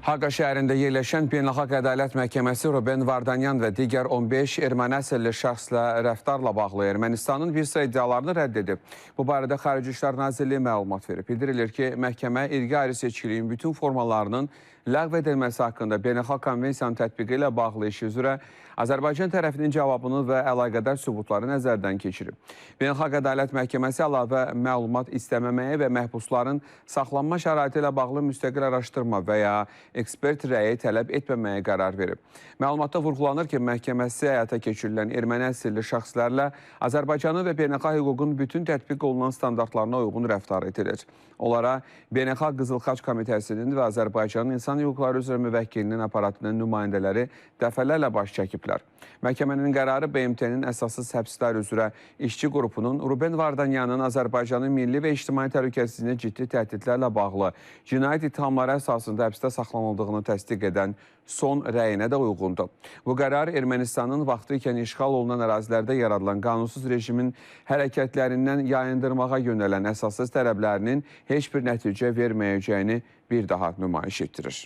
Haqa şəhərində yerləşən Beynəlxalq Ədalət Məhkəməsi Ruben Vardanyan və digər 15 erməni əsilli şəxslə rəftarla bağlı Ermənistanın bir sıra iddialarını rədd edib. Bu barədə Xarici İşlər Nazirliyi məlumat verib. Bildirilir ki, məhkəmə irqi ayrı seçkiliyin bütün formalarının ləğv edilməsi haqqında beynəlxalq konvensiyanın tətbiqi ilə bağlı işi üzrə Azərbaycan tərəfinin cavabını və əlaqədar sübutları nəzərdən keçirib. Beynəlxalq Ədalət Məhkəməsi əlavə məlumat istəməməyə və məhbusların saxlanma şəraiti ilə bağlı müstəqil araşdırma və ya ekspert rəyi tələb etməməyə qərar verib. Məlumatda vurğulanır ki, məhkəməsi həyata keçirilən erməni əsilli şəxslərlə Azərbaycanın və beynəlxalq hüququn bütün tətbiq olunan standartlarına uyğun rəftar edilir. Onlara Beynəlxalq Qızıl Xaç Komitəsinin və Azərbaycanın İnsan Hüquqları üzrə müvəkkilinin aparatının nümayəndələri dəfələrlə baş çəkiblər. Məhkəmənin qərarı BMT-nin əsassız həbslər üzrə işçi qrupunun Ruben Vardanyanın Azərbaycanın milli və ictimai təhlükəsizliyinə ciddi təhdidlərlə bağlı cinayət ittihamları əsasında həbsdə saxlanıldığını təsdiq edən son rəyinə də uyğundur. Bu qərar Ermənistanın vaxtı ikən işğal olunan ərazilərdə yaradılan qanunsuz rejimin hərəkətlərindən yayındırmağa yönələn əsassız tələblərinin heç bir nəticə verməyəcəyini bir daha nümayiş etdirir.